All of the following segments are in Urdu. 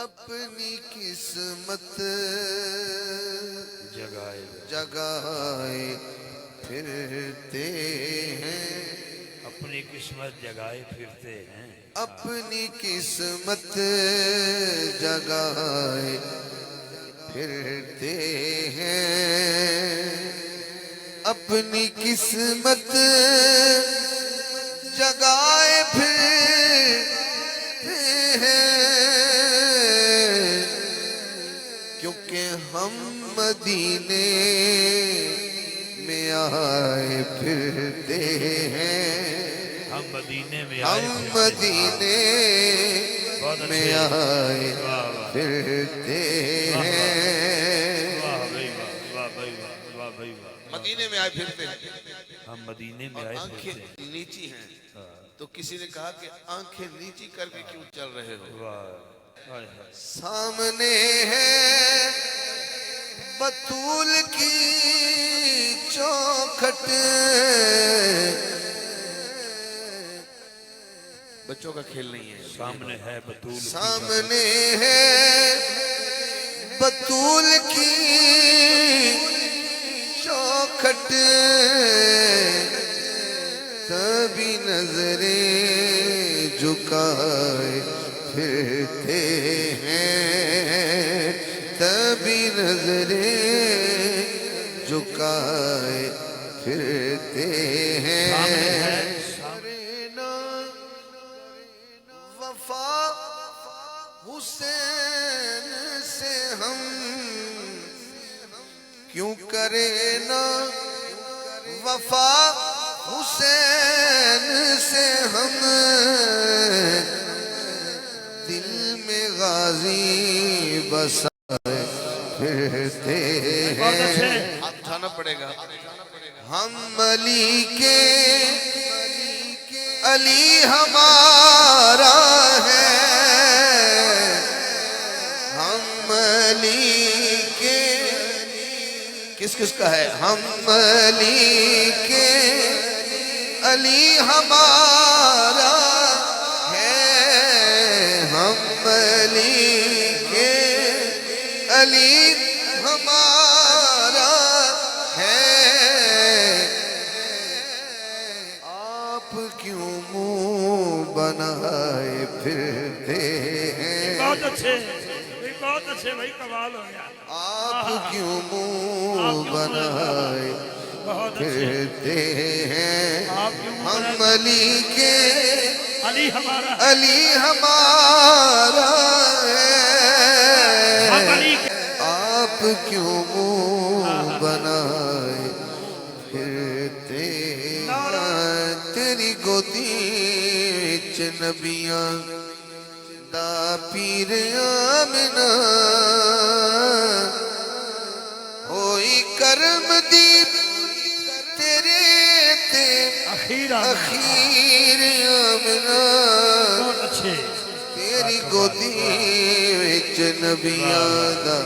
اپنی قسمت جگائے پھرتے ہیں، اپنی قسمت جگائے پھرتے ہیں، اپنی قسمت جگائے پھرتے ہیں، اپنی قسمت جگائے پھرتے ہیں، کیونکہ ہم مدینے میں آئے پھرتے ہیں، ہم مدینے میں ہم آئے مدینے میں آئے پھرتے ہیں، مدینے میں آئے پھرتے ہیں، ہم مدینے میں اور آئے آنکھیں پھرتے ہیں۔ نیچی ہیں، تو کسی نے کہا کہ آنکھیں نیچی کر کے کیوں چل رہے ہو؟ سامنے ہے بطول کی چوکھٹ، بچوں کا کھیل نہیں ہے، سامنے ہے بطول کی سامنے ہے بطول کی چوکھٹ، سبھی نظریں جھکائے پھرتے ہیں، سبھی نظریں جھکائے پھرتے ہیں، وفا حسین سے ہم کیوں کرے نا وفا حسین سے ہم، دل میں غازی بسائے پھرتے ہیں، ہاتھ اٹھانا پڑے گا، ہم علی کے علی ہمارا ہے، ہم علی کے کس کس کا ہے؟ ہم علی کے علی ہمارا ہے، ہم علی کے علی ہمارا ہے، آپ کیوں منہ بنائے پھرتے ہیں؟ بہت اچھے بھائی، کمال ہو گیا۔ آپ کیوں منہ بنائے پھرتے ہیں؟ ہم علی کے علی ہمارا علی ہمارا ہے، آپ کیوں منہ بنائے پھرتے ہیں؟ تیری گودی وچ نبیاں دا پیر آمنہ ہوئی کرم دی تیرے تے اخیر آمنہ، تیری گودی وچ نبیاں دا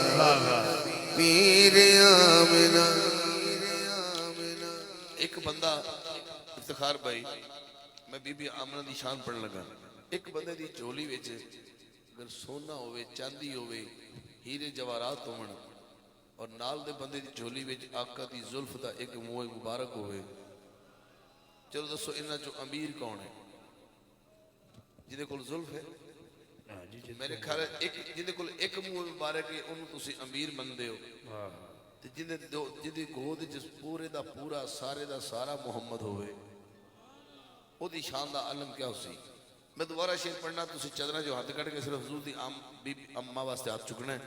پیر آمنہ۔ ایک بندہ افتخار بھائی، میں بی بی آمنہ دی شان پڑھن لگا، ایک بندے دی جھولی وچ اگر سونا ہوئے، چاندی ہوئے، ہیرے جواہرات ہون، اور نال دے بندے دی جھولی وچ آقا دی زلف دا ایک منہ مبارک ہوئے، چلو دسو انہاں جو امیر کون ہے؟ جنہیں کول زلف ہے؟ میرے خیال ہے ایک جنہیں کول ایک منہ مبارک ہے انہوں تسی امیر مندے ہو، جنہیں گود جس پورے دا پورا سارے دا سارا محمد ہوئے، وہ دی شان دا علم کیا ہو سی؟ میں دوبارہ شیر پڑھنا، تسی چدرہ جو ہاتھ کٹ کے صرف حضور دی اممہ واسطے ہاتھ چکنا ہے۔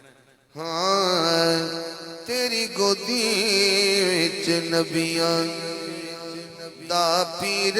ہاں تیری گودی وچ نبیاں دا پیر